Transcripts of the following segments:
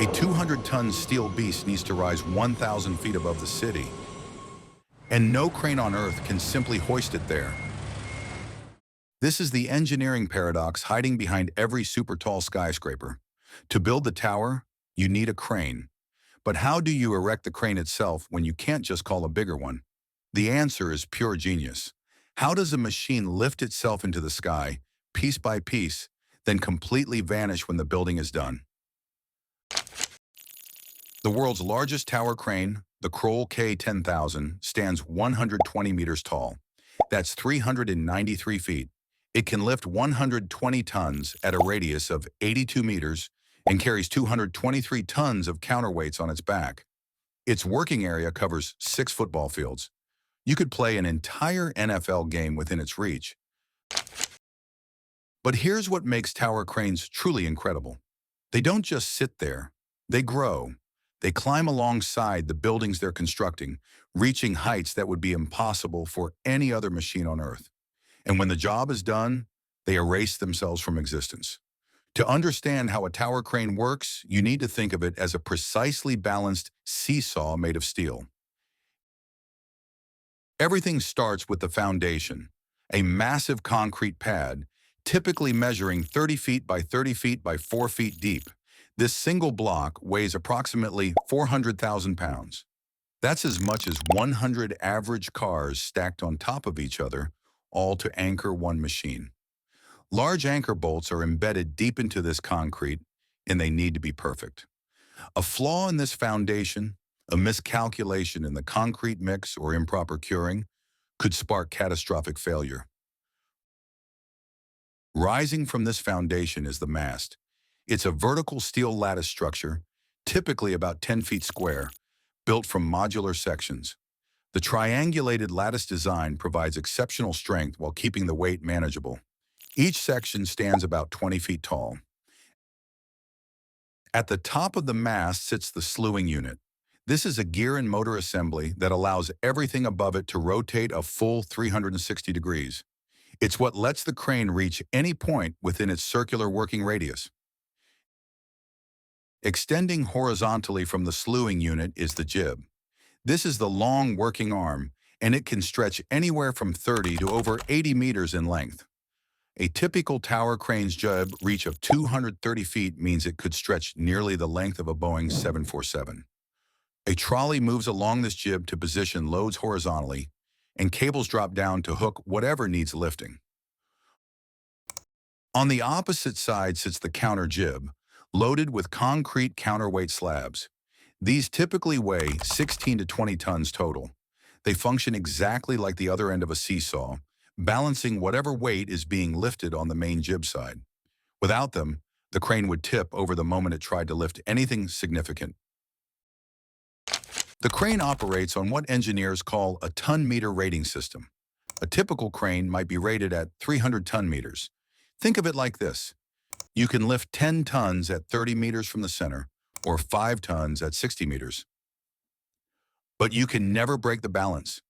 A 200-ton steel beast needs to rise 1,000 feet above the city, and no crane on Earth can simply hoist it there. This is the engineering paradox hiding behind every super tall skyscraper. To build the tower, you need a crane. But how do you erect the crane itself when you can't just call a bigger one? The answer is pure genius. How does a machine lift itself into the sky, piece by piece, then completely vanish when the building is done? The world's largest tower crane, the Kroll K-10000, stands 120 meters tall. That's 393 feet. It can lift 120 tons at a radius of 82 meters and carries 223 tons of counterweights on its back. Its working area covers 6 football fields. You could play an entire NFL game within its reach. But here's what makes tower cranes truly incredible. They don't just sit there. They grow. They climb alongside the buildings they're constructing, reaching heights that would be impossible for any other machine on Earth. And when the job is done, they erase themselves from existence. To understand how a tower crane works, you need to think of it as a precisely balanced seesaw made of steel. Everything starts with the foundation, a massive concrete pad, typically measuring 30 feet by 30 feet by 4 feet deep. This single block weighs approximately 400,000 pounds. That's as much as 100 average cars stacked on top of each other, all to anchor one machine. Large anchor bolts are embedded deep into this concrete, and they need to be perfect. A flaw in this foundation, a miscalculation in the concrete mix or improper curing, could spark catastrophic failure. Rising from this foundation is the mast. It's a vertical steel lattice structure, typically about 10 feet square, built from modular sections. The triangulated lattice design provides exceptional strength while keeping the weight manageable. Each section stands about 20 feet tall. At the top of the mast sits the slewing unit. This is a gear and motor assembly that allows everything above it to rotate a full 360 degrees. It's what lets the crane reach any point within its circular working radius. Extending horizontally from the slewing unit is the jib. This is the long working arm, and it can stretch anywhere from 30 to over 80 meters in length. A typical tower crane's jib reach of 230 feet means it could stretch nearly the length of a Boeing 747. A trolley moves along this jib to position loads horizontally, and cables drop down to hook whatever needs lifting. On the opposite side sits the counter jib, loaded with concrete counterweight slabs. These typically weigh 16 to 20 tons total. They function exactly like the other end of a seesaw, balancing whatever weight is being lifted on the main jib side. Without them, the crane would tip over the moment it tried to lift anything significant. The crane operates on what engineers call a ton-meter rating system. A typical crane might be rated at 300 ton-meters. Think of it like this. You can lift 10 tons at 30 meters from the center, or 5 tons at 60 meters. But you can never break the balance.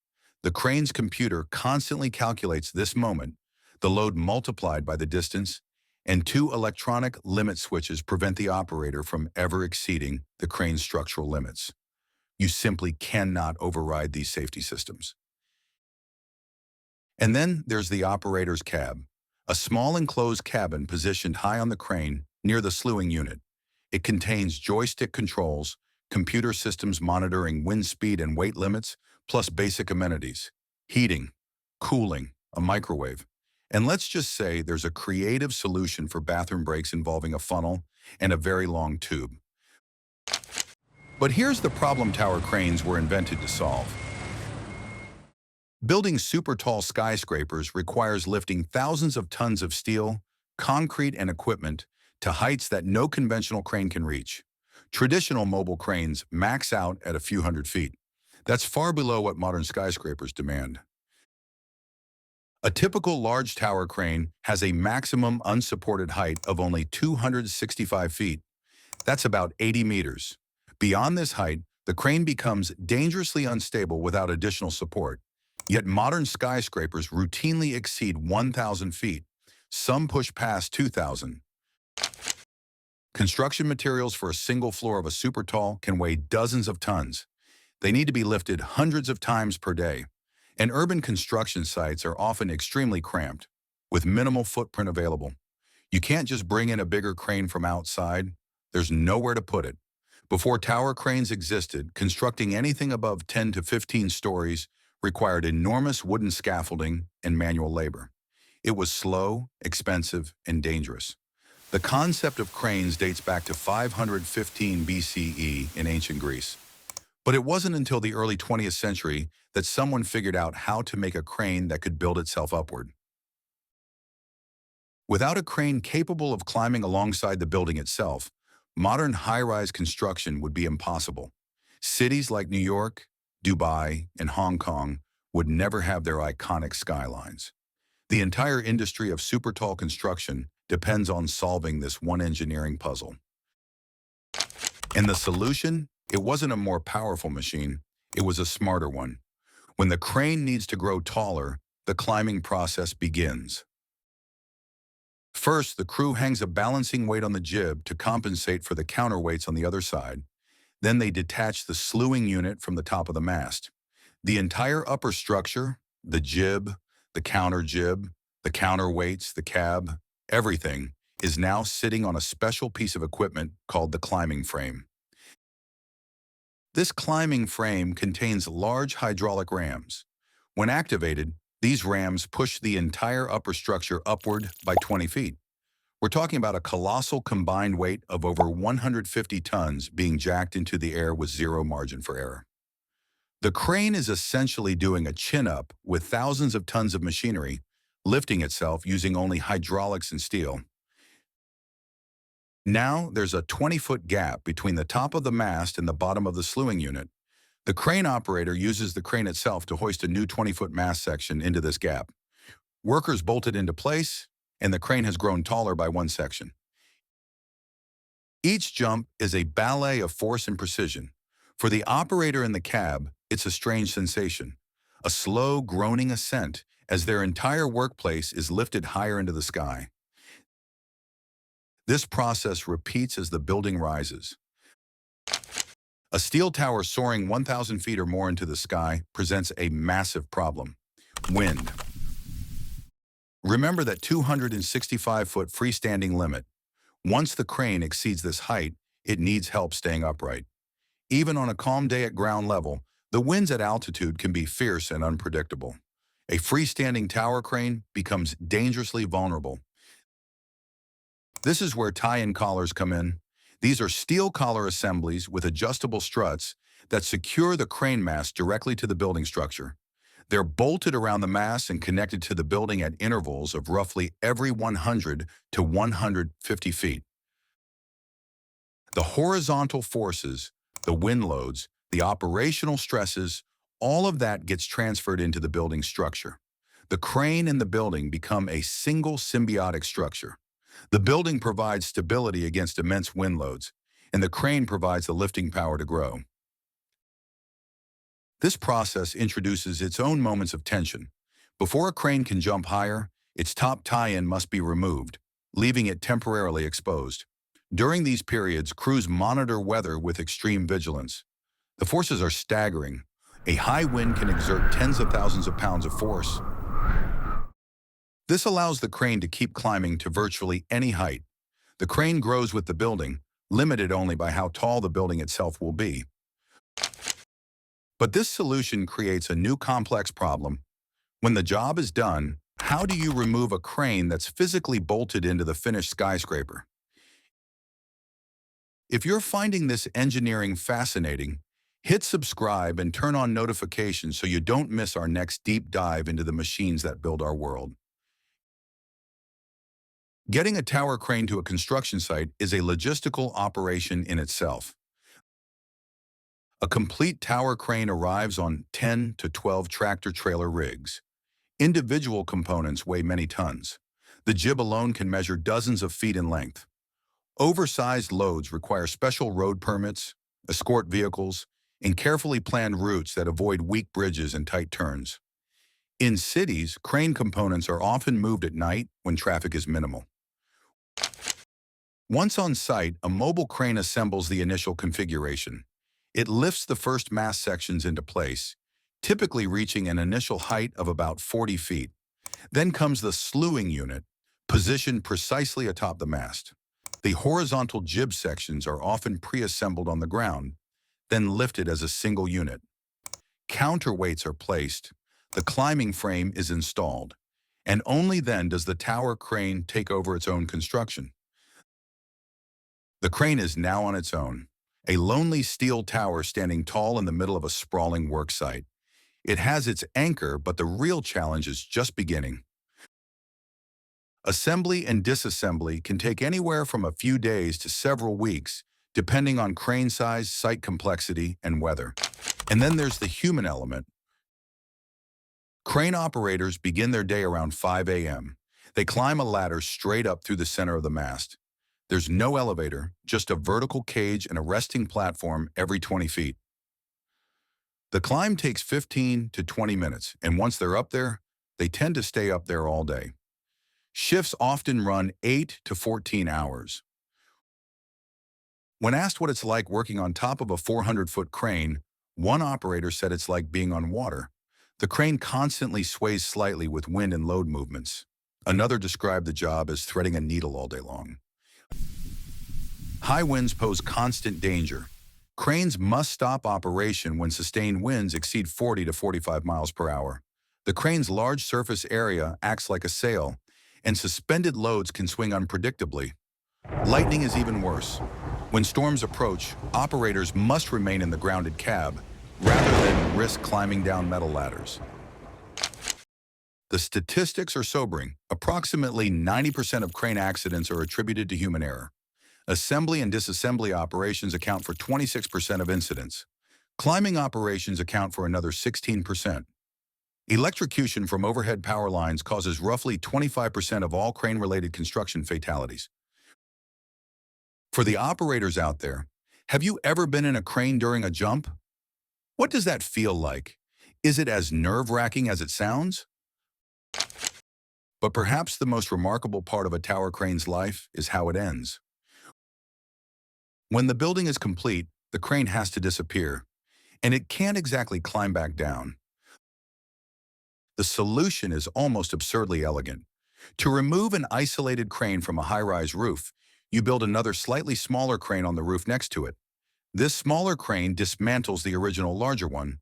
The crane's computer constantly calculates this moment, the load multiplied by the distance, and 2 electronic limit switches prevent the operator from ever exceeding the crane's structural limits. You simply cannot override these safety systems. And then there's the operator's cab, a small enclosed cabin positioned high on the crane near the slewing unit. It contains joystick controls, computer systems monitoring wind speed and weight limits, plus basic amenities, heating, cooling, a microwave. And let's just say there's a creative solution for bathroom breaks involving a funnel and a very long tube. But here's the problem tower cranes were invented to solve. Building super tall skyscrapers requires lifting thousands of tons of steel, concrete, and equipment to heights that no conventional crane can reach. Traditional mobile cranes max out at a few hundred feet. That's far below what modern skyscrapers demand. A typical large tower crane has a maximum unsupported height of only 265 feet. That's about 80 meters. Beyond this height, the crane becomes dangerously unstable without additional support. Yet modern skyscrapers routinely exceed 1,000 feet. Some push past 2,000. Construction materials for a single floor of a super tall can weigh dozens of tons. They need to be lifted hundreds of times per day. And urban construction sites are often extremely cramped, with minimal footprint available. You can't just bring in a bigger crane from outside. There's nowhere to put it. Before tower cranes existed, constructing anything above 10 to 15 stories required enormous wooden scaffolding and manual labor. It was slow, expensive, and dangerous. The concept of cranes dates back to 515 BCE in ancient Greece. But it wasn't until the early 20th century that someone figured out how to make a crane that could build itself upward. Without a crane capable of climbing alongside the building itself, modern high-rise construction would be impossible. Cities like New York, Dubai, and Hong Kong would never have their iconic skylines. The entire industry of super-tall construction depends on solving this one engineering puzzle. And the solution? It wasn't a more powerful machine, it was a smarter one. When the crane needs to grow taller, the climbing process begins. First, the crew hangs a balancing weight on the jib to compensate for the counterweights on the other side. Then they detach the slewing unit from the top of the mast. The entire upper structure, the jib, the counter jib, the counterweights, the cab, everything, is now sitting on a special piece of equipment called the climbing frame. This climbing frame contains large hydraulic rams. When activated, these rams push the entire upper structure upward by 20 feet. We're talking about a colossal combined weight of over 150 tons being jacked into the air with zero margin for error. The crane is essentially doing a chin-up with thousands of tons of machinery, lifting itself using only hydraulics and steel. Now there's a 20-foot gap between the top of the mast and the bottom of the slewing unit. The crane operator uses the crane itself to hoist a new 20-foot mast section into this gap. Workers bolt it into place, and the crane has grown taller by one section. Each jump is a ballet of force and precision. For the operator in the cab, it's a strange sensation, a slow, groaning ascent as their entire workplace is lifted higher into the sky. This process repeats as the building rises. A steel tower soaring 1,000 feet or more into the sky presents a massive problem: wind. Remember that 265-foot freestanding limit. Once the crane exceeds this height, it needs help staying upright. Even on a calm day at ground level, the winds at altitude can be fierce and unpredictable. A freestanding tower crane becomes dangerously vulnerable. This is where tie-in collars come in. These are steel collar assemblies with adjustable struts that secure the crane mast directly to the building structure. They're bolted around the mast and connected to the building at intervals of roughly every 100 to 150 feet. The horizontal forces, the wind loads, the operational stresses, all of that gets transferred into the building structure. The crane and the building become a single symbiotic structure. The building provides stability against immense wind loads, and the crane provides the lifting power to grow. This process introduces its own moments of tension. Before a crane can jump higher, its top tie-in must be removed, leaving it temporarily exposed. During these periods, crews monitor weather with extreme vigilance. The forces are staggering. A high wind can exert tens of thousands of pounds of force. This allows the crane to keep climbing to virtually any height. The crane grows with the building, limited only by how tall the building itself will be. But this solution creates a new complex problem. When the job is done, how do you remove a crane that's physically bolted into the finished skyscraper? If you're finding this engineering fascinating, hit subscribe and turn on notifications so you don't miss our next deep dive into the machines that build our world. Getting a tower crane to a construction site is a logistical operation in itself. A complete tower crane arrives on 10 to 12 tractor-trailer rigs. Individual components weigh many tons. The jib alone can measure dozens of feet in length. Oversized loads require special road permits, escort vehicles, and carefully planned routes that avoid weak bridges and tight turns. In cities, crane components are often moved at night when traffic is minimal. Once on site, a mobile crane assembles the initial configuration. It lifts the first mast sections into place, typically reaching an initial height of about 40 feet. Then comes the slewing unit, positioned precisely atop the mast. The horizontal jib sections are often pre-assembled on the ground, then lifted as a single unit. Counterweights are placed, the climbing frame is installed, and only then does the tower crane take over its own construction. The crane is now on its own, a lonely steel tower standing tall in the middle of a sprawling work site. It has its anchor, but the real challenge is just beginning. Assembly and disassembly can take anywhere from a few days to several weeks, depending on crane size, site complexity, and weather. And then there's the human element. Crane operators begin their day around 5 a.m. They climb a ladder straight up through the center of the mast. There's no elevator, just a vertical cage and a resting platform every 20 feet. The climb takes 15 to 20 minutes, and once they're up there, they tend to stay up there all day. Shifts often run 8 to 14 hours. When asked what it's like working on top of a 400-foot crane, one operator said it's like being on water. The crane constantly sways slightly with wind and load movements. Another described the job as threading a needle all day long. High winds pose constant danger. Cranes must stop operation when sustained winds exceed 40 to 45 miles per hour. The crane's large surface area acts like a sail, and suspended loads can swing unpredictably. Lightning is even worse. When storms approach, operators must remain in the grounded cab rather than risk climbing down metal ladders. The statistics are sobering. Approximately 90% of crane accidents are attributed to human error. Assembly and disassembly operations account for 26% of incidents. Climbing operations account for another 16%. Electrocution from overhead power lines causes roughly 25% of all crane-related construction fatalities. For the operators out there, have you ever been in a crane during a jump? What does that feel like? Is it as nerve-wracking as it sounds? But perhaps the most remarkable part of a tower crane's life is how it ends. When the building is complete, the crane has to disappear, and it can't exactly climb back down. The solution is almost absurdly elegant. To remove an isolated crane from a high-rise roof, you build another slightly smaller crane on the roof next to it. This smaller crane dismantles the original larger one,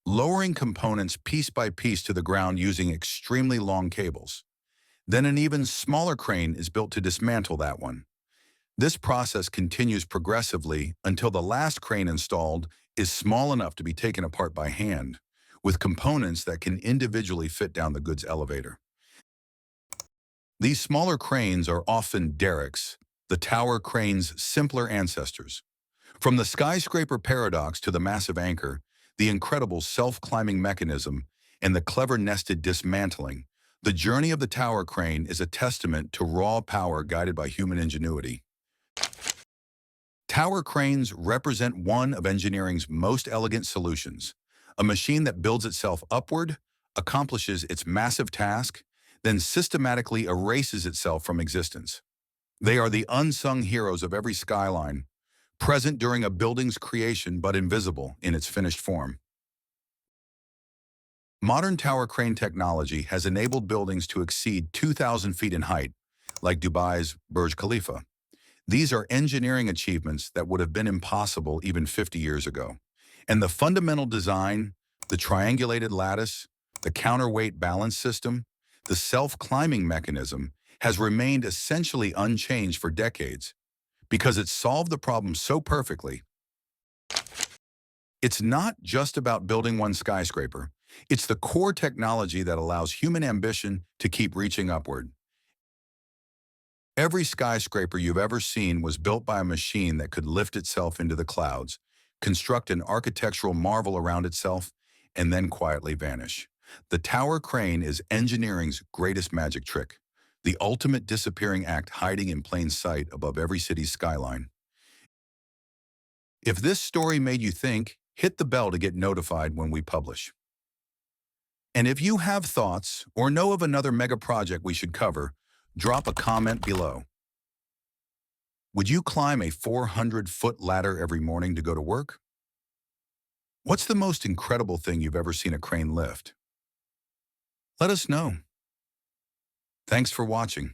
lowering components piece by piece to the ground using extremely long cables. Then an even smaller crane is built to dismantle that one. This process continues progressively until the last crane installed is small enough to be taken apart by hand, with components that can individually fit down the goods elevator. These smaller cranes are often derricks, the tower crane's simpler ancestors. From the skyscraper paradox to the massive anchor, the incredible self-climbing mechanism, and the clever nested dismantling, the journey of the tower crane is a testament to raw power guided by human ingenuity. Tower cranes represent one of engineering's most elegant solutions, a machine that builds itself upward, accomplishes its massive task, then systematically erases itself from existence. They are the unsung heroes of every skyline, present during a building's creation but invisible in its finished form. Modern tower crane technology has enabled buildings to exceed 2,000 feet in height, like Dubai's Burj Khalifa. These are engineering achievements that would have been impossible even 50 years ago. And the fundamental design, the triangulated lattice, the counterweight balance system, the self-climbing mechanism has remained essentially unchanged for decades because it solved the problem so perfectly. It's not just about building one skyscraper. It's the core technology that allows human ambition to keep reaching upward. Every skyscraper you've ever seen was built by a machine that could lift itself into the clouds, construct an architectural marvel around itself, and then quietly vanish. The tower crane is engineering's greatest magic trick, the ultimate disappearing act hiding in plain sight above every city's skyline. If this story made you think, hit the bell to get notified when we publish. And if you have thoughts or know of another mega project we should cover, drop a comment below. Would you climb a 400-foot ladder every morning to go to work? What's the most incredible thing you've ever seen a crane lift? Let us know. Thanks for watching.